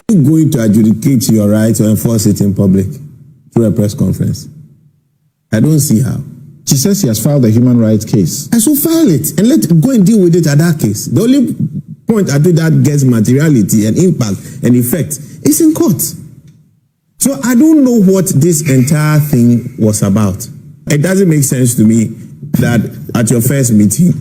you going to adjudicate your right to enforce it in public through a press conference? I don't see how. She says she has filed a human rights case. And so file it and let go and deal with it at that case. The only point I do that gets materiality and impact and effect is in court. So I don't know what this entire thing was about. It doesn't make sense to me that at your first meeting,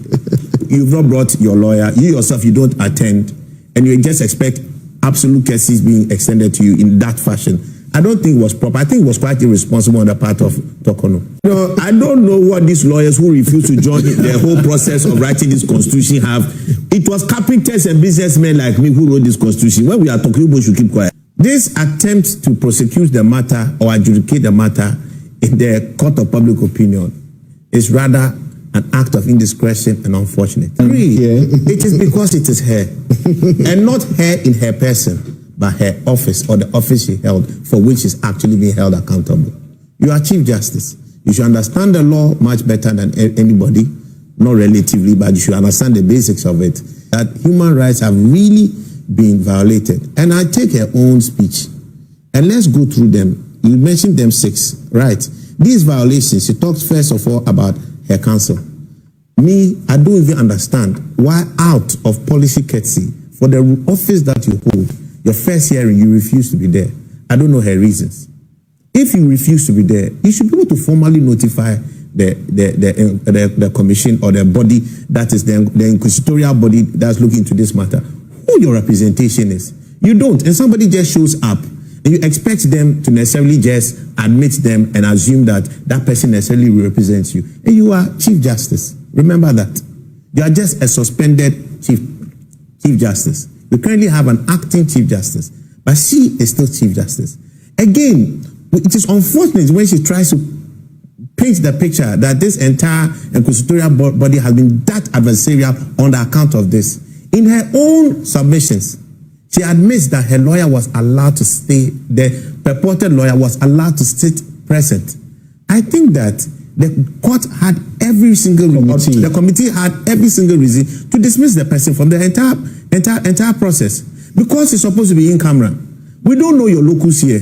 you've not brought your lawyer, you yourself, you don't attend, and you just expect absolute cases being extended to you in that fashion. I don't think it was proper. I think it was quite irresponsible on the part of Torkorrnu. No, I don't know what these lawyers who refuse to join the whole process of writing this constitution have. It was carpenters and businessmen like me who wrote this constitution. When we are talking, we should keep quiet. This attempt to prosecute the matter or adjudicate the matter in the court of public opinion is rather an act of indiscretion and unfortunate. It is because it is her, and not her in her person, but her office or the office she held for which is actually being held accountable. You are Chief Justice. You should understand the law much better than anybody, not relatively, but you should understand the basics of it, that human rights have really been violated. And I take her own speech, and let's go through them. You mentioned them 6, right? These violations, she talks first of all about her counsel. Me, I don't even understand why out of policy courtesy for the office that you hold, your first hearing, you refuse to be there. I don't know her reasons. If you refuse to be there, you should be able to formally notify the commission or the body that is the inquisitorial body that's looking into this matter who your representation is. You don't, and somebody just shows up, and you expect them to necessarily just admit them and assume that that person necessarily represents you. And you are Chief Justice. Remember that. You are just a suspended Chief Justice. We currently have an acting Chief Justice, but she is still Chief Justice. Again, it is unfortunate when she tries to paint the picture that this entire inquisitorial body has been that adversarial on the account of this. In her own submissions, she admits that her lawyer was allowed to stay, the purported lawyer was allowed to sit present. I think that the court had every single reason, the committee had every single reason to dismiss the person from the entire process, because it's supposed to be in camera. We don't know your locus here.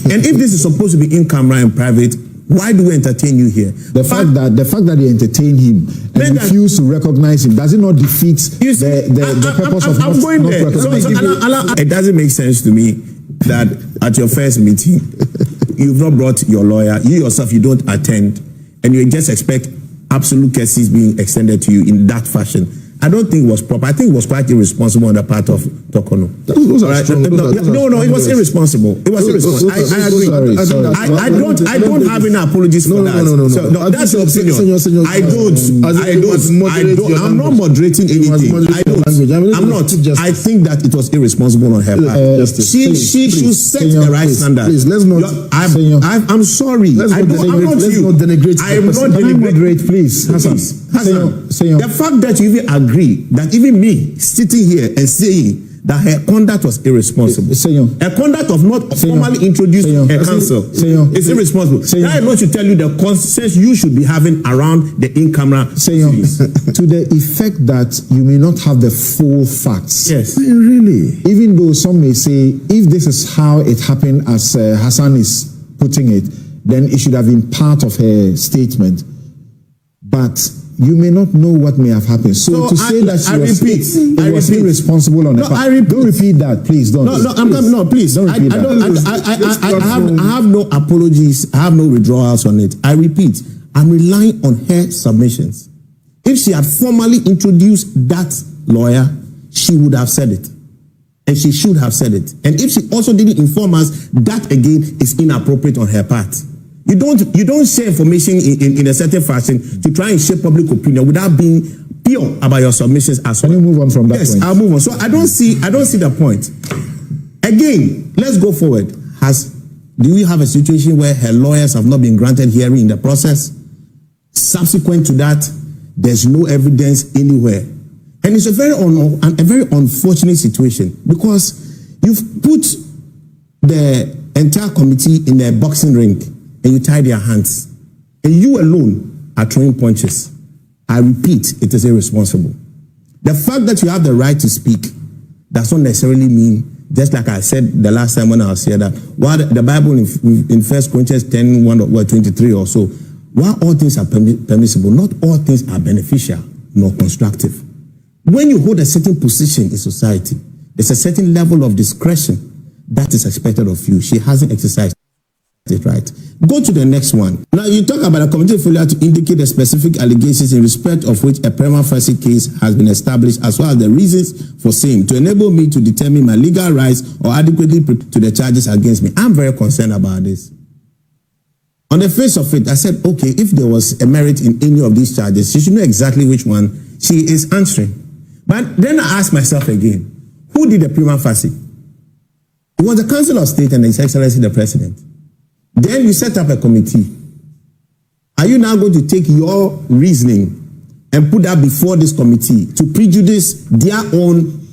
And if this is supposed to be in camera and private, why do we entertain you here? The fact that they entertain him and refuse to recognize him, does it not defeat the purpose of not recognizing him? It doesn't make sense to me that at your first meeting, you've not brought your lawyer, you yourself, you don't attend, and you just expect absolute cases being extended to you in that fashion. I don't think it was proper. I think it was quite irresponsible on the part of Torkorrnu. No, it was irresponsible. It was irresponsible. I agree. I don't have any apologies for that. No, that's your opinion. I don't. I'm not moderating anything. I'm not. I think that it was irresponsible on her part. She should set the right standard. Please, let's not. I'm sorry. I'm not you. I'm not deliberate. Please, Hassan. The fact that you even agree that even me sitting here and saying that her conduct was irresponsible, her conduct of not formally introducing her counsel is irresponsible. That is what to tell you the consensus you should be having around the in-camera series. To the effect that you may not have the full facts. Yes. Really? Even though some may say, if this is how it happened as Hassan is putting it, then it should have been part of her statement. But you may not know what may have happened. So to say that she was irresponsible on her part. Don't repeat that, please. Don't. Please. Don't repeat that. I have no apologies. I have no withdrawals on it. I repeat, I'm relying on her submissions. If she had formally introduced that lawyer, she would have said it. And she should have said it. And if she also didn't inform us, that again is inappropriate on her part. You don't share information in a certain fashion to try and shape public opinion without being pure about your submissions as well. Can you move on from that point? Yes, I'll move on. So I don't see the point. Again, let's go forward. Do we have a situation where her lawyers have not been granted hearing in the process? Subsequent to that, there's no evidence anywhere. And it's a very unfortunate situation, because you've put the entire committee in a boxing ring and you tie their hands, and you alone are throwing punches. I repeat, it is irresponsible. The fact that you have the right to speak does not necessarily mean Just like I said the last time when I was here, that while the Bible in 1 Corinthians 10, 23 or so, while all things are permissible, not all things are beneficial nor constructive. When you hold a certain position in society, there's a certain level of discretion that is expected of you. She hasn't exercised it right. Go to the next one. Now you talk about a committee failure to indicate the specific allegations in respect of which a prima facie case has been established, as well as the reasons for same, to enable me to determine my legal rights or adequately to the charges against me. I'm very concerned about this. On the face of it, I said, okay, if there was a merit in any of these charges, she should know exactly which one she is answering. But then I asked myself again, who did the prima facie? It was the Council of State and His Excellency the President. Then you set up a committee. Are you now going to take your reasoning and put that before this committee to prejudice their own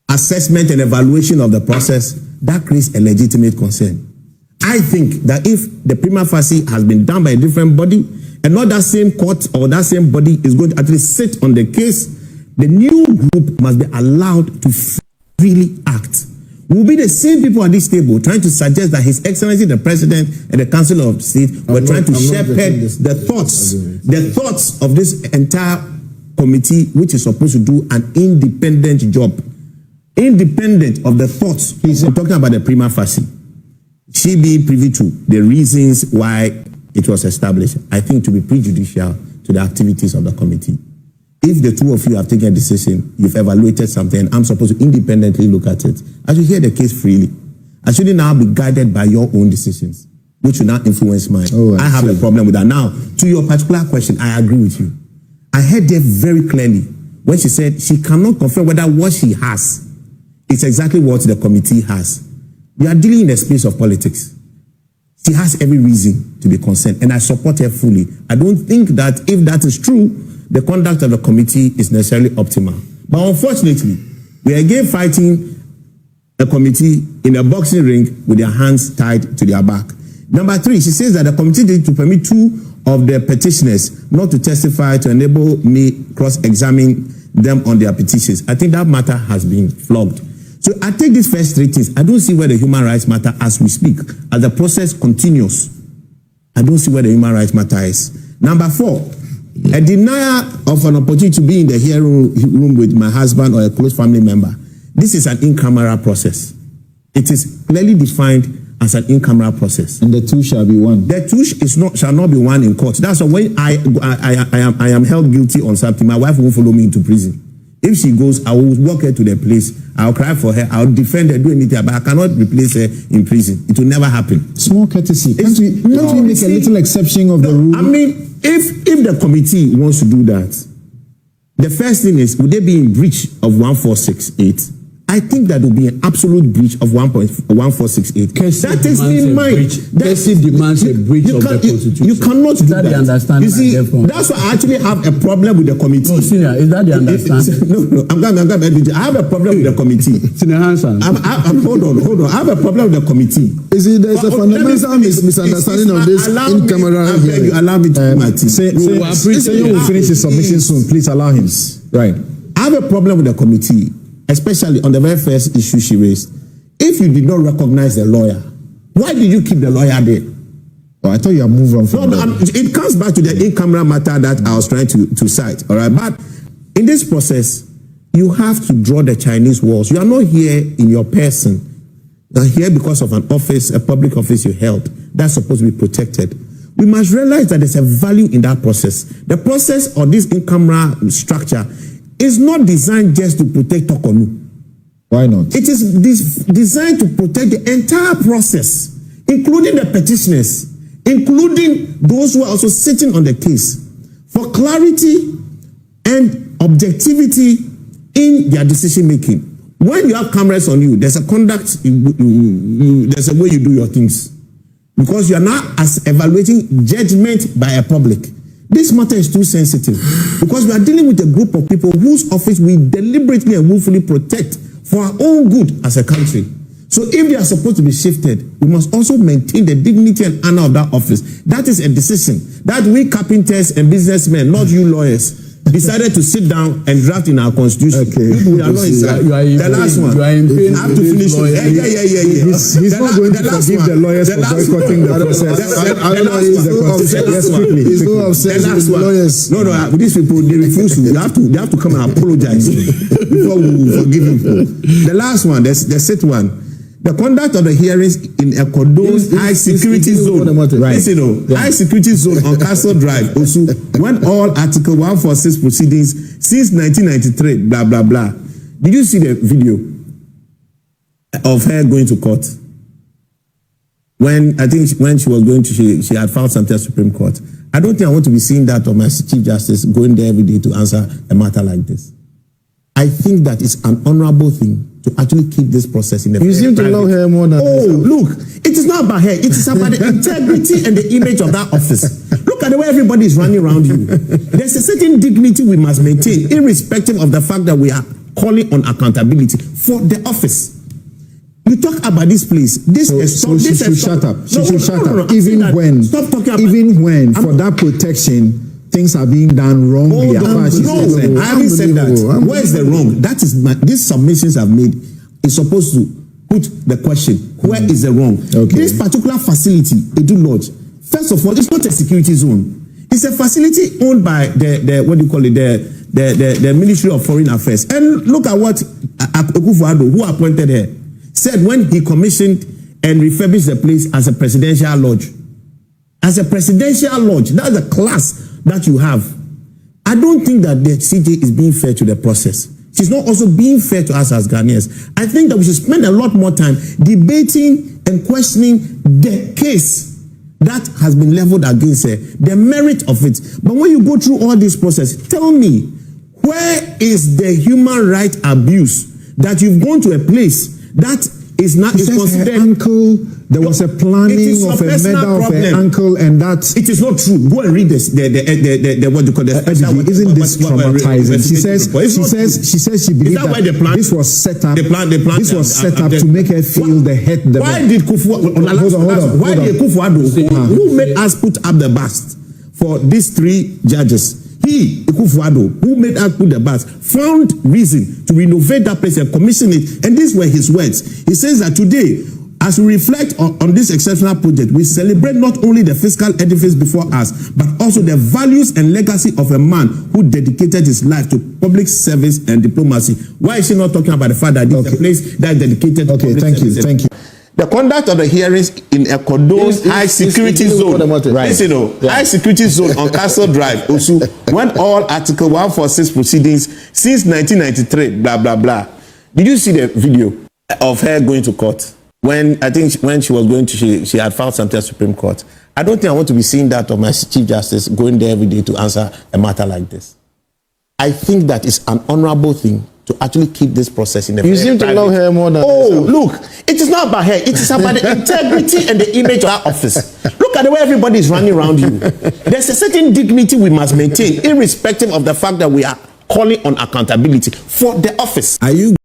assessment and evaluation of the process? That creates a legitimate concern. I think that if the prima facie has been done by a different body, and not that same court or that same body is going to actually sit on the case, the new group must be allowed to freely act. Will be the same people at this table trying to suggest that His Excellency the President and the Council of State were trying to shepherd the thoughts of this entire committee, which is supposed to do an independent job, independent of the thoughts. I'm talking about the prima facie. She be privy to the reasons why it was established. I think to be prejudicial to the activities of the committee. If the two of you have taken a decision, you've evaluated something, I'm supposed to independently look at it, I should hear the case freely. I shouldn't now be guided by your own decisions, which will now influence mine. I have a problem with that. Now, to your particular question, I agree with you. I heard her very clearly when she said she cannot confirm whether what she has is exactly what the committee has. We are dealing in a space of politics. She has every reason to be concerned, and I support her fully. I don't think that if that is true, the conduct of the committee is necessarily optimal. But unfortunately, we are again fighting a committee in a boxing ring with their hands tied to their back. Number 3, she says that the committee did to permit 2 of the petitioners not to testify to enable me cross-examine them on their petitions. I think that matter has been flogged. So I take these first 3 things. I don't see where the human rights matter as we speak. As the process continues, I don't see where the human rights matter is. Number 4, a denial of an opportunity to be in the hearing room with my husband or a close family member. This is an in-camera process. It is clearly defined as an in-camera process. And the 2 shall be one. The 2 shall not be one in court. That's why when I am held guilty on something, my wife won't follow me into prison. If she goes, I will walk her to the place. I'll cry for her. I'll defend her, do anything, but I cannot replace her in prison. It will never happen. Small courtesy. Can't we make a little exception of the rule? I mean, if the committee wants to do that, the first thing is, would they be in breach of 1468? I think that will be an absolute breach of 1468. That takes me in mind. Kessie demands a breach of the Constitution. You cannot do that. The understanding? You see, that's why I actually have a problem with the committee. No, Senior, is that the understanding? No, I'm going. I have a problem with the committee. Senior Hanson. Hold on. I have a problem with the committee. Is it there's a fundamental misunderstanding of this in-camera hearing? Allow me to do my thing. Senyo will finish his submission soon. Please allow him. Right. I have a problem with the committee, especially on the very first issue she raised. If you did not recognize the lawyer, why did you keep the lawyer there? Oh, I thought you had moved on from that. It comes back to the in-camera matter that I was trying to cite. All right, but in this process, you have to draw the Chinese walls. You are not here in your person. You are here because of an office, a public office you held. That's supposed to be protected. We must realize that there's a value in that process. The process of this in-camera structure is not designed just to protect Torkorrnu. Why not? It is designed to protect the entire process, including the petitioners, including those who are also sitting on the case, for clarity and objectivity in their decision making. When you have cameras on you, there's a conduct, there's a way you do your things. Because you are now evaluating judgment by a public. This matter is too sensitive because we are dealing with a group of people whose office we deliberately and willfully protect for our own good as a country. So if they are supposed to be shifted, we must also maintain the dignity and honor of that office. That is a decision that we carpenters and businessmen, not you lawyers, decided to sit down and draft in our constitution. Okay. We are not inside. The last one. You are in pain. I have to finish it. Yeah. He's not going to forgive the lawyers for boycotting the process. He's so upset with the lawyers. No, these people, they refuse to. They have to come and apologize before we forgive him. The last one, the sixth one. The conduct of the hearings in Torkorrnu'S high security zone, high security zone on Castle Drive, Osu, when all Article 146 proceedings since 1993, blah, blah, blah. Did you see the video of her going to court? When she was going to, she had filed something at Supreme Court. I don't think I want to be seeing that of my Chief Justice going there every day to answer a matter like this. I think that it's an honorable thing to actually keep this process in the. You seem to love her more than. Oh, look! It is not about her. It is about the integrity and the image of that office. Look at the way everybody is running around you. There's a certain dignity we must maintain, irrespective of the fact that we are calling on accountability for the office. You talk about this place. She should shut up. She should shut up. Even when for that protection. Things are being done wrongly. I haven't said that. Where is the wrong? That is these submissions I've made is supposed to put the question: where is the wrong? Okay. This particular facility, Edu Lodge, first of all, it's not a security zone. It's a facility owned by the what do you call it? The Ministry of Foreign Affairs. And look at what Akufo-Addo, who appointed her, said when he commissioned and refurbished the place as a presidential lodge. As a presidential lodge, that's the class that you have. I don't think that the CJ is being fair to the process. She's not also being fair to us as Ghanaians. I think that we should spend a lot more time debating and questioning the case that has been leveled against her, the merit of it. But when you go through all this process, tell me, where is the human right abuse that you've gone to a place that is not considered uncle? There was a planning of a murder of her uncle, and that it is not true. Go and read this. The what you call the. Isn't this traumatizing? She says she believed that this was set up. This was set up to make her feel the head. Why did Akufo-Addo, who made us put up the bust for these three judges? He, Akufo-Addo, who made us put the bust, found reason to renovate that place and commission it. And these were his words. He says that today, as we reflect on this exceptional project, we celebrate not only the physical edifice before us, but also the values and legacy of a man who dedicated his life to public service and diplomacy. Why is she not talking about the fact that this is a place that is dedicated to public service? Thank you. The conduct of the hearings in Torkorrnu'S high security zone, high security zone on Castle Drive, Osu, when all Article 146 proceedings since 1993, blah, blah, blah. Did you see the video of her going to court? When she was going to, she had filed something at Supreme Court. I don't think I want to be seeing that of my Chief Justice going there every day to answer a matter like this. I think that it's an honorable thing to actually keep this process in the. You seem to love her more than. Oh, look! It is not about her. It is about the integrity and the image of our office. Look at the way everybody is running around you. There's a certain dignity we must maintain, irrespective of the fact that we are calling on accountability for the office. Are you?